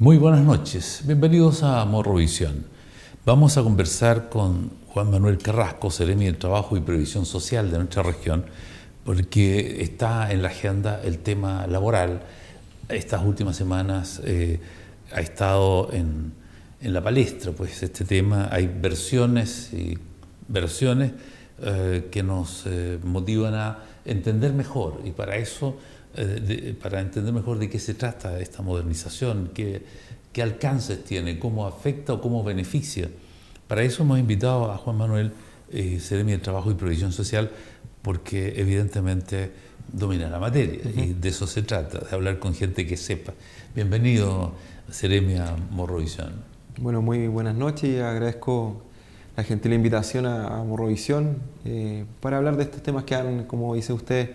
Muy buenas noches, bienvenidos a Morrovisión. Vamos a conversar con Juan Manuel Carrasco, Seremi del Trabajo y Previsión Social de nuestra región, porque está en la agenda el tema laboral. Estas últimas semanas ha estado en la palestra, pues este tema. Hay versiones y versiones que nos motivan a entender mejor, y para eso para entender mejor de qué se trata esta modernización, qué alcances tiene, cómo afecta o cómo beneficia. Para eso hemos invitado a Juan Manuel, Seremi del Trabajo y Previsión Social, porque evidentemente domina la materia, y de eso se trata, de hablar con gente que sepa. Bienvenido, Seremi, a Morrovisión. Bueno, muy buenas noches y agradezco la gentil invitación a Morrovisión para hablar de estos temas que han, como dice usted,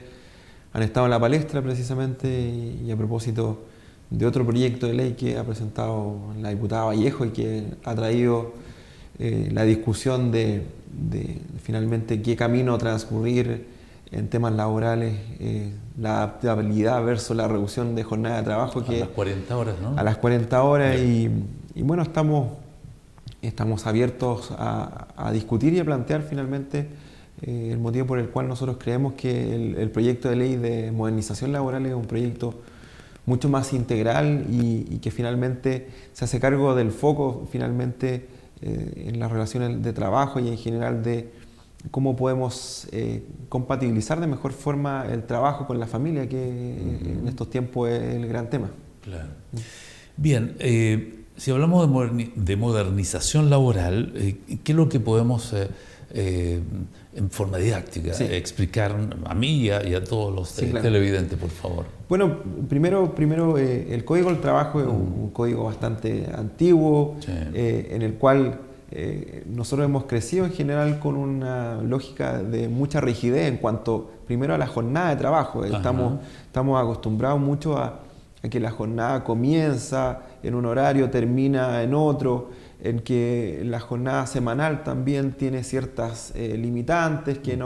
han estado en la palestra precisamente, y a propósito de otro proyecto de ley que ha presentado la diputada Vallejo y que ha traído la discusión de finalmente qué camino transcurrir en temas laborales, la adaptabilidad versus la reducción de jornada de trabajo. A las 40 horas, ¿no? A las 40 horas, y bueno, estamos abiertos a discutir y a plantear finalmente el motivo por el cual nosotros creemos que el proyecto de ley de modernización laboral es un proyecto mucho más integral y que finalmente se hace cargo del foco finalmente en las relaciones de trabajo y en general de cómo podemos compatibilizar de mejor forma el trabajo con la familia, que en estos tiempos es el gran tema. Claro. Bien, si hablamos de modernización laboral, ¿qué es lo que podemos en forma didáctica explicar a mí y a todos los televidentes, por favor? Bueno, primero el Código del Trabajo es un código bastante antiguo, en el cual nosotros hemos crecido en general con una lógica de mucha rigidez en cuanto primero a la jornada de trabajo. Estamos acostumbrados mucho a que la jornada comienza en un horario, termina en otro, en que la jornada semanal también tiene ciertas limitantes, que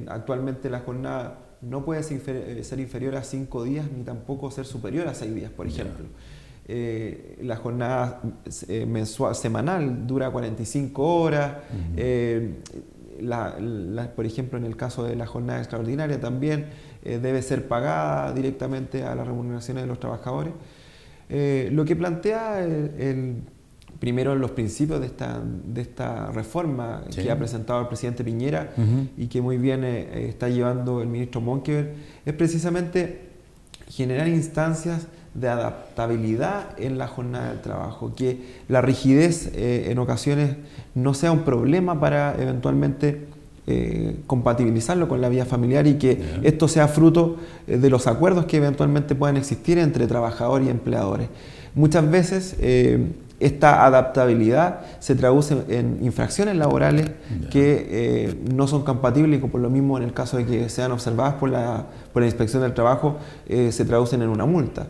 actualmente la jornada no puede ser inferior a 5 días ni tampoco ser superior a 6 días, por ejemplo. La jornada semanal dura 45 horas, por ejemplo en el caso de la jornada extraordinaria también debe ser pagada directamente a las remuneraciones de los trabajadores. Lo que plantea primero los principios de esta reforma que ha presentado el presidente Piñera y que muy bien está llevando el ministro Monkever, es precisamente generar instancias de adaptabilidad en la jornada del trabajo, que la rigidez en ocasiones no sea un problema para eventualmente compatibilizarlo con la vida familiar, y que esto sea fruto de los acuerdos que eventualmente puedan existir entre trabajadores y empleadores. Muchas veces esta adaptabilidad se traduce en infracciones laborales que no son compatibles, y por lo mismo en el caso de que sean observadas por la Inspección del Trabajo se traducen en una multa.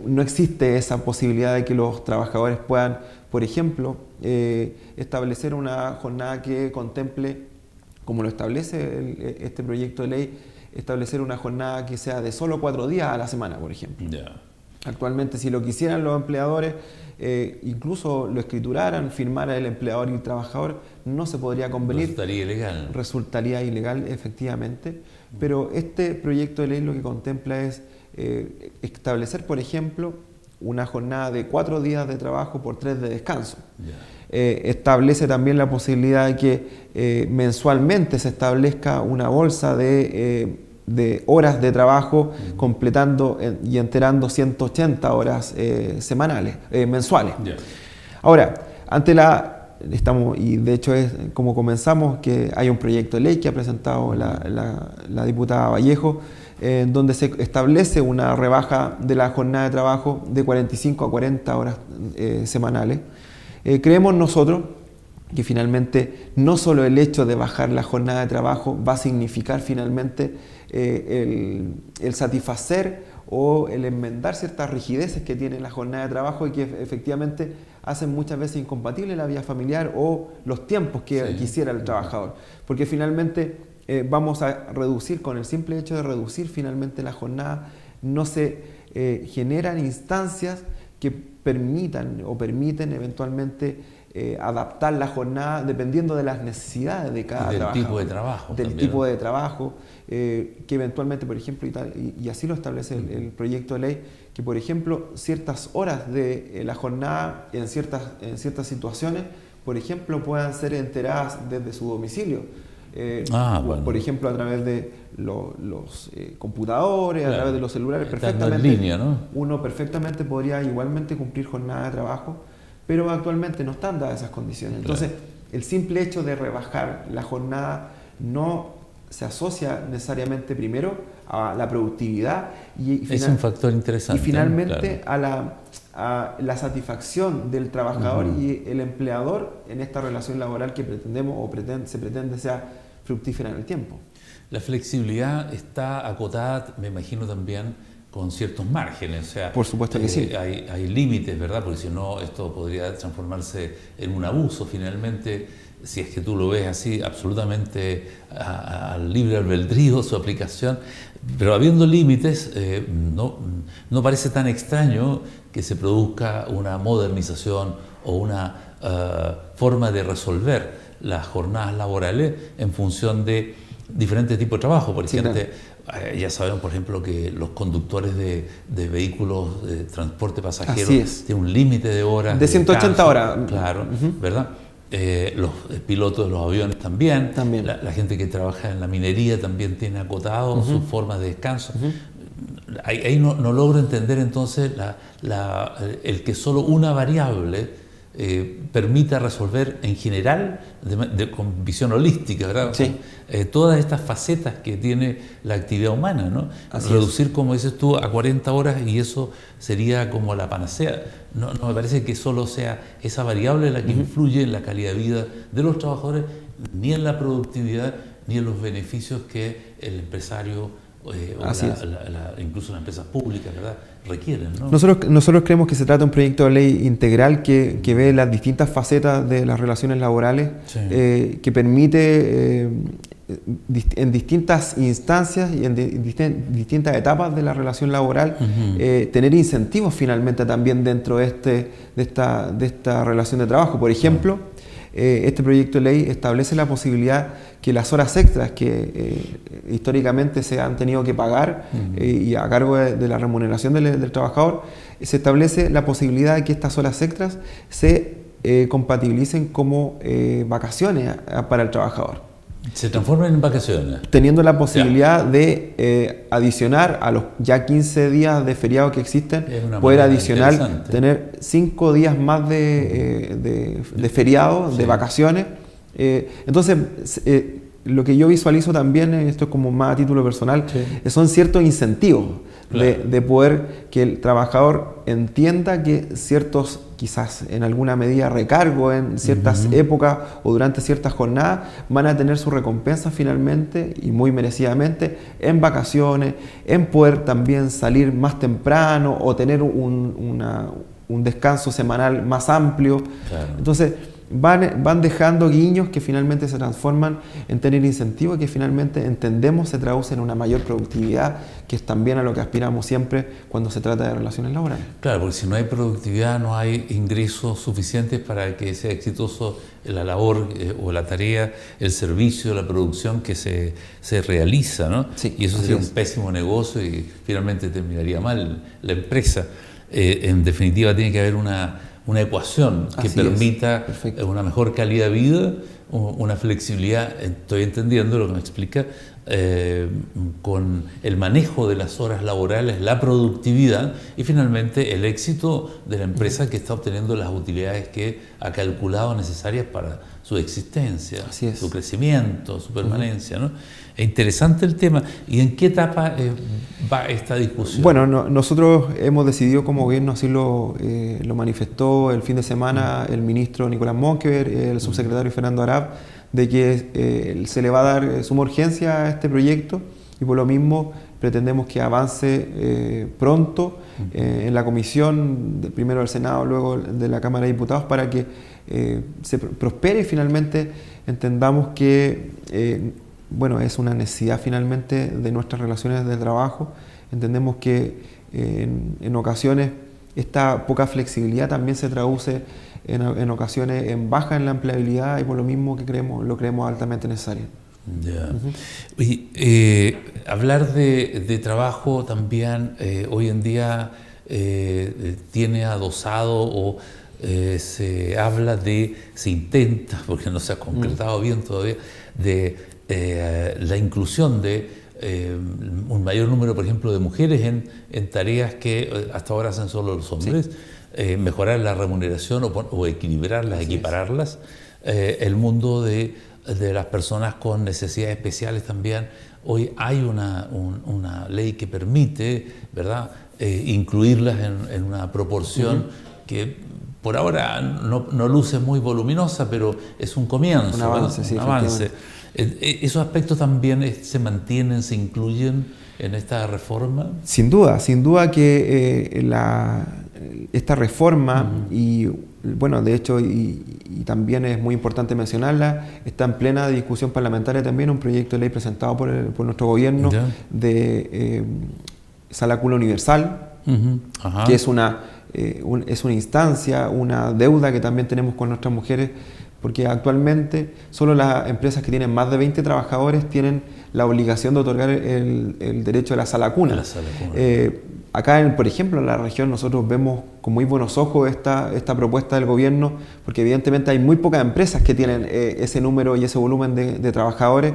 No existe esa posibilidad de que los trabajadores puedan, por ejemplo, establecer una jornada que contemple, como lo establece este proyecto de ley, establecer una jornada que sea de solo 4 días a la semana, por ejemplo. Actualmente, si lo quisieran los empleadores, incluso lo escrituraran, firmara el empleador y el trabajador, no se podría convenir. Resultaría ilegal. Resultaría ilegal, efectivamente. Pero este proyecto de ley lo que contempla es establecer, por ejemplo, una jornada de 4 días de trabajo por 3 de descanso. Establece también la posibilidad de que mensualmente se establezca una bolsa de horas de trabajo, completando y enterando 180 horas mensuales. Ahora, y de hecho es como comenzamos, que hay un proyecto de ley que ha presentado la diputada Vallejo, donde se establece una rebaja de la jornada de trabajo de 45 a 40 horas semanales. Creemos nosotros que finalmente no solo el hecho de bajar la jornada de trabajo va a significar finalmente el satisfacer o el enmendar ciertas rigideces que tiene la jornada de trabajo, y que efectivamente hacen muchas veces incompatible la vida familiar o los tiempos que quisiera el trabajador, porque finalmente vamos a reducir, con el simple hecho de reducir finalmente la jornada, no se generan instancias que permiten eventualmente adaptar la jornada dependiendo de las necesidades de cada trabajador. Del tipo de trabajo. Del también, tipo de trabajo, que eventualmente, por ejemplo, y así lo establece el proyecto de ley, que por ejemplo ciertas horas de la jornada en ciertas situaciones, por ejemplo, puedan ser enteradas desde su domicilio. Bueno. Por ejemplo, a través de los computadores, claro, a través de los celulares, perfectamente. En línea, ¿no? Uno perfectamente podría igualmente cumplir jornada de trabajo, pero actualmente no están dadas esas condiciones. Entonces, el simple hecho de rebajar la jornada no se asocia necesariamente primero a la productividad es un factor interesante. Y finalmente a la satisfacción del trabajador y el empleador en esta relación laboral que pretendemos o se pretende sea fructífera en el tiempo. La flexibilidad está acotada, me imagino, también con ciertos márgenes. O sea, por supuesto que sí. Hay límites, ¿verdad? Porque si no, esto podría transformarse en un abuso finalmente, si es que tú lo ves así, absolutamente al libre albedrío su aplicación. Pero habiendo límites, no parece tan extraño que se produzca una modernización o una forma de resolver las jornadas laborales en función de diferentes tipos de trabajo. Por ejemplo, ya sabemos, por ejemplo, que los conductores de vehículos de transporte pasajero tienen un límite de horas. De 180 horas. Claro, ¿verdad? Los pilotos de los aviones también. La gente que trabaja en la minería también tiene acotado sus formas de descanso. Ahí no logro entender entonces el que solo una variable permita resolver en general, con visión holística, ¿verdad? Sí. Todas estas facetas que tiene la actividad humana, ¿no? Reducir, como dices tú, a 40 horas y eso sería como la panacea. No me parece que solo sea esa variable la que influye en la calidad de vida de los trabajadores, ni en la productividad, ni en los beneficios que el empresario incluso las empresas públicas, ¿verdad?, requieren, ¿no? Nosotros creemos que se trata de un proyecto de ley integral que ve las distintas facetas de las relaciones laborales, que permite en distintas instancias y en distintas etapas de la relación laboral tener incentivos finalmente también dentro de esta relación de trabajo. Por ejemplo, este proyecto de ley establece la posibilidad que las horas extras que históricamente se han tenido que pagar y a cargo de la remuneración del trabajador, se establece la posibilidad de que estas horas extras se compatibilicen como vacaciones para el trabajador. Se transforman en vacaciones. Teniendo la posibilidad de adicionar a los ya 15 días de feriado que existen, poder adicionar, tener 5 días más de feriado, de vacaciones. Entonces, lo que yo visualizo también, esto es como más a título personal, son ciertos incentivos de poder que el trabajador entienda que ciertos, quizás en alguna medida, recargo en ciertas épocas o durante ciertas jornadas van a tener su recompensa finalmente y muy merecidamente en vacaciones, en poder también salir más temprano o tener un descanso semanal más amplio. Entonces van dejando guiños que finalmente se transforman en tener incentivos y que finalmente entendemos se traduce en una mayor productividad, que es también a lo que aspiramos siempre cuando se trata de relaciones laborales. Claro, porque si no hay productividad no hay ingresos suficientes para que sea exitoso la labor o la tarea, el servicio, la producción que se realiza, ¿no? Y eso sería un pésimo negocio y finalmente terminaría mal la empresa. En definitiva tiene que haber una ecuación que permita una mejor calidad de vida, una flexibilidad, estoy entendiendo lo que me explica, con el manejo de las horas laborales, la productividad y finalmente el éxito de la empresa que está obteniendo las utilidades que ha calculado necesarias para su existencia, su crecimiento, su permanencia, ¿no? Es interesante el tema. ¿Y en qué etapa va esta discusión? Bueno, nosotros hemos decidido como gobierno, así lo manifestó el fin de semana el ministro Nicolás Monkever, el subsecretario Fernando Arap, de que se le va a dar suma urgencia a este proyecto y por lo mismo pretendemos que avance pronto en la comisión, primero del Senado, luego de la Cámara de Diputados, para que se prospere y finalmente entendamos que es una necesidad finalmente de nuestras relaciones de trabajo. Entendemos que en ocasiones esta poca flexibilidad también se traduce en ocasiones en baja en la empleabilidad y por lo mismo que lo creemos altamente necesario. Ya. Hablar de trabajo también hoy en día tiene adosado o se habla se intenta, porque no se ha concretado bien todavía, de la inclusión de un mayor número, por ejemplo, de mujeres en tareas que hasta ahora hacen solo los hombres, mejorar la remuneración o equilibrarlas, equipararlas, el mundo de las personas con necesidades especiales también. Hoy hay una ley que permite, ¿verdad?, incluirlas en una proporción que por ahora no luce muy voluminosa, pero es un comienzo, un avance. Un avance. ¿Esos aspectos también se mantienen, se incluyen en esta reforma? Sin duda que esta reforma, y bueno, de hecho, y también es muy importante mencionarla, está en plena discusión parlamentaria también un proyecto de ley presentado por nuestro gobierno de Sala Cuna Universal, que es una instancia, una deuda que también tenemos con nuestras mujeres, porque actualmente solo las empresas que tienen más de 20 trabajadores tienen la obligación de otorgar el derecho de la sala cuna. Acá, por ejemplo, en la región nosotros vemos con muy buenos ojos esta propuesta del gobierno, porque evidentemente hay muy pocas empresas que tienen ese número y ese volumen de trabajadores.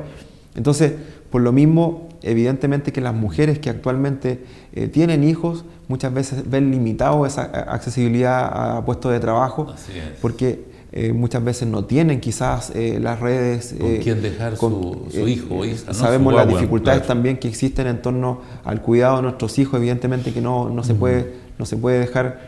Entonces, por lo mismo, evidentemente que las mujeres que actualmente tienen hijos muchas veces ven limitado esa accesibilidad a puestos de trabajo, porque muchas veces no tienen quizás las redes con quién dejar su hijo o hija, ¿no? Sabemos las dificultades también que existen en torno al cuidado de nuestros hijos, evidentemente que no se puede dejar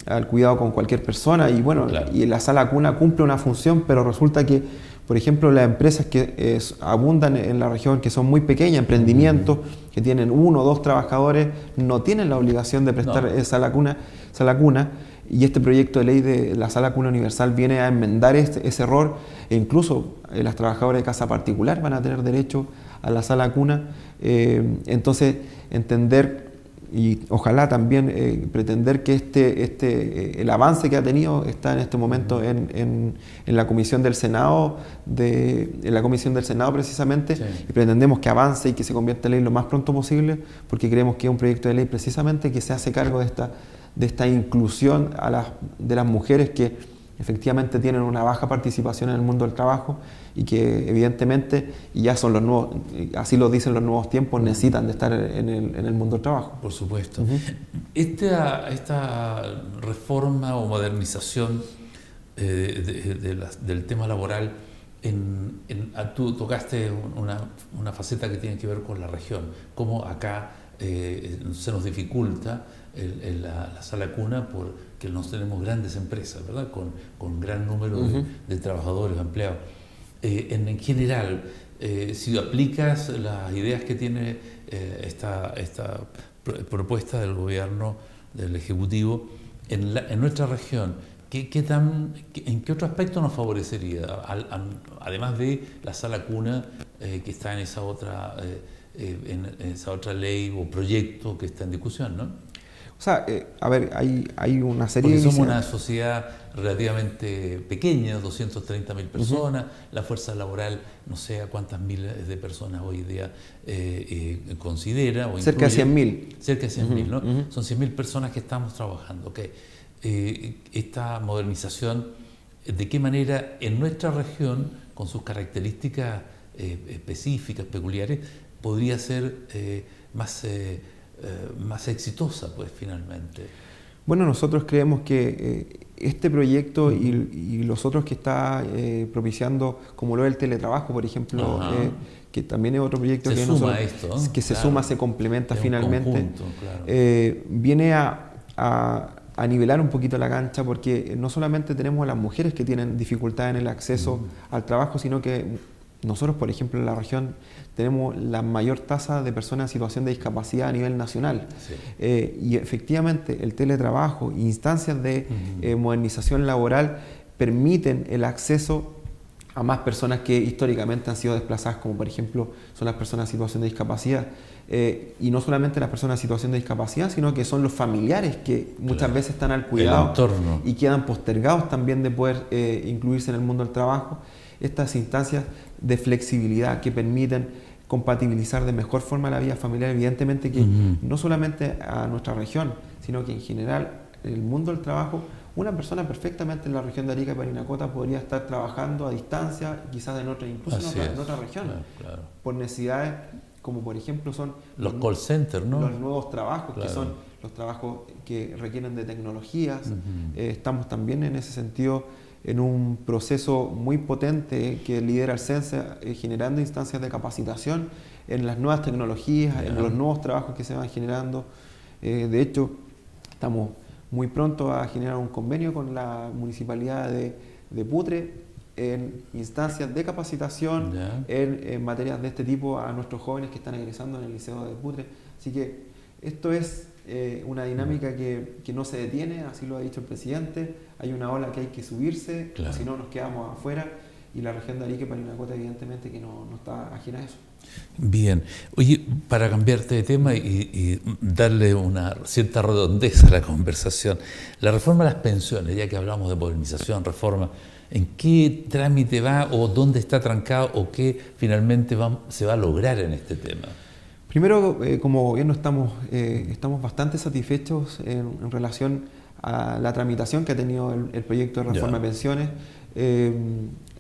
al cuidado con cualquier persona, y bueno, y la sala cuna cumple una función, pero resulta que, por ejemplo, las empresas que abundan en la región, que son muy pequeñas, emprendimientos que tienen 1 o 2 trabajadores, no tienen la obligación de prestar sala cuna. Y este proyecto de ley de la Sala Cuna Universal viene a enmendar ese error, e incluso las trabajadoras de casa particular van a tener derecho a la sala cuna. Entonces, entender y ojalá también pretender que el avance que ha tenido está en este momento en la Comisión del Senado, precisamente, y pretendemos que avance y que se convierta en ley lo más pronto posible, porque creemos que es un proyecto de ley precisamente que se hace cargo de esta inclusión de las mujeres que efectivamente tienen una baja participación en el mundo del trabajo y que evidentemente, y ya son los nuevos, así lo dicen los nuevos tiempos, necesitan de estar en el mundo del trabajo. Por supuesto. Esta reforma o modernización del tema laboral, tú tocaste una faceta que tiene que ver con la región, cómo acá se nos dificulta la sala cuna porque no tenemos grandes empresas, ¿verdad? Con gran número de trabajadores, empleados. En general, si aplicas las ideas que tiene esta propuesta del gobierno, del Ejecutivo, en nuestra región, ¿en qué otro aspecto nos favorecería? Además de la sala cuna que está en esa otra ley o proyecto que está en discusión, ¿no? O sea, a ver, hay una serie Porque somos una sociedad relativamente pequeña, 230.000 personas, la fuerza laboral no sé a cuántas miles de personas hoy día considera o cerca de 100.000. Cerca de 100.000, ¿no? Son 100.000 personas que estamos trabajando. Okay. Esta modernización, ¿de qué manera en nuestra región, con sus características específicas, peculiares, podría ser más exitosa, pues, finalmente? Bueno, nosotros creemos que este proyecto y los otros que está propiciando, como lo es el teletrabajo, por ejemplo, que también es otro proyecto que se suma, se complementa finalmente, conjunto, viene a nivelar un poquito la cancha, porque no solamente tenemos a las mujeres que tienen dificultad en el acceso al trabajo, sino que nosotros, por ejemplo, en la región tenemos la mayor tasa de personas en situación de discapacidad a nivel nacional. Y efectivamente el teletrabajo, instancias de modernización laboral permiten el acceso a más personas que históricamente han sido desplazadas, como por ejemplo son las personas en situación de discapacidad. Y no solamente las personas en situación de discapacidad, sino que son los familiares que muchas veces están al cuidado y quedan postergados también de poder incluirse en el mundo del trabajo. Estas instancias de flexibilidad que permiten compatibilizar de mejor forma la vida familiar, evidentemente que no solamente a nuestra región, sino que en general en el mundo del trabajo, una persona perfectamente en la región de Arica y Parinacota podría estar trabajando a distancia, quizás incluso en otra región, por necesidades como por ejemplo son los call centers, ¿no? Los nuevos trabajos, que son los trabajos que requieren de tecnologías. Estamos también en ese sentido en un proceso muy potente que lidera el CENSE, generando instancias de capacitación en las nuevas tecnologías, en los nuevos trabajos que se van generando. De hecho, estamos muy pronto a generar un convenio con la Municipalidad de Putre en instancias de capacitación en materias de este tipo a nuestros jóvenes que están egresando en el Liceo de Putre. Así que esto es una dinámica que no se detiene, así lo ha dicho el presidente. Hay una ola que hay que subirse, si no nos quedamos afuera, y la región de Arica y Parinacota evidentemente que no está ajena a eso. Bien. Oye, para cambiarte de tema y darle una cierta redondez a la conversación, la reforma de las pensiones, ya que hablamos de modernización, reforma, ¿en qué trámite va o dónde está trancado o qué finalmente se va a lograr en este tema? Primero, como gobierno estamos bastante satisfechos en relación a la tramitación que ha tenido el proyecto de reforma de pensiones.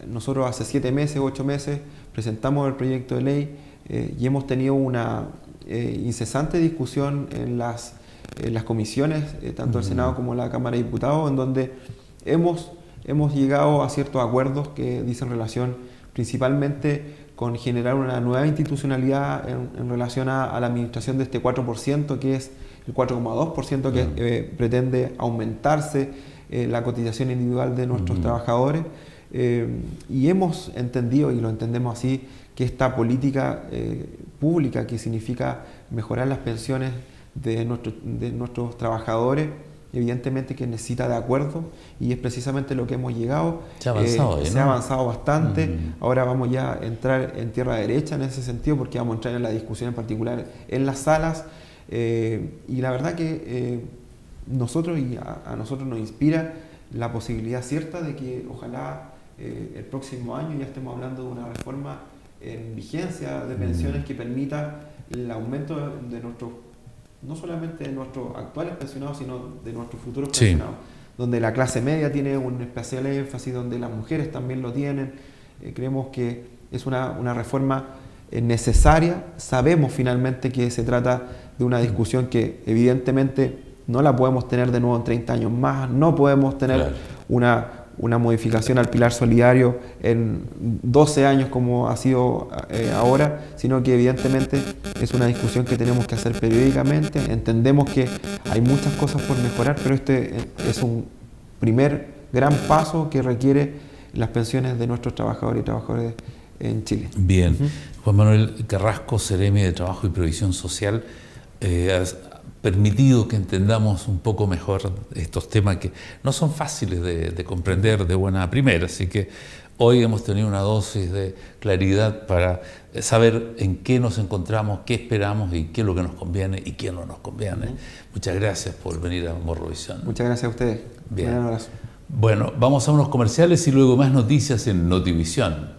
Nosotros hace 7 meses, 8 meses presentamos el proyecto de ley y hemos tenido una incesante discusión en las comisiones, tanto del Senado como la Cámara de Diputados, en donde hemos llegado a ciertos acuerdos que dicen relación principalmente con generar una nueva institucionalidad en relación a la administración de este 4%, que es el 4,2% que pretende aumentarse la cotización individual de nuestros trabajadores. Y hemos entendido, y lo entendemos así, que esta política pública que significa mejorar las pensiones de nuestros trabajadores, evidentemente que necesita de acuerdo, y es precisamente lo que hemos llegado. Se ha avanzado bastante. Ahora vamos ya a entrar en tierra derecha en ese sentido, porque vamos a entrar en la discusión en particular en las salas, y la verdad que nosotros y a nosotros nos inspira la posibilidad cierta de que ojalá el próximo año ya estemos hablando de una reforma en vigencia de pensiones que permita el aumento de no solamente de nuestros actuales pensionados, sino de nuestros futuros pensionados, donde la clase media tiene un especial énfasis, donde las mujeres también lo tienen. Creemos que es una reforma necesaria. Sabemos finalmente que se trata de una discusión que evidentemente no la podemos tener de nuevo en 30 años más, no podemos tener una modificación al pilar solidario en 12 años como ha sido ahora, sino que evidentemente es una discusión que tenemos que hacer periódicamente. Entendemos que hay muchas cosas por mejorar, pero este es un primer gran paso que requiere las pensiones de nuestros trabajadores y trabajadoras en Chile. Bien. Juan Manuel Carrasco, Seremi de Trabajo y Previsión Social, permitido que entendamos un poco mejor estos temas que no son fáciles de comprender de buena primera, así que hoy hemos tenido una dosis de claridad para saber en qué nos encontramos, qué esperamos y qué es lo que nos conviene y qué no nos conviene. Muchas gracias por venir a Morrovisión. Muchas gracias a ustedes. Bien. Un abrazo. Bueno, vamos a unos comerciales y luego más noticias en Notivisión.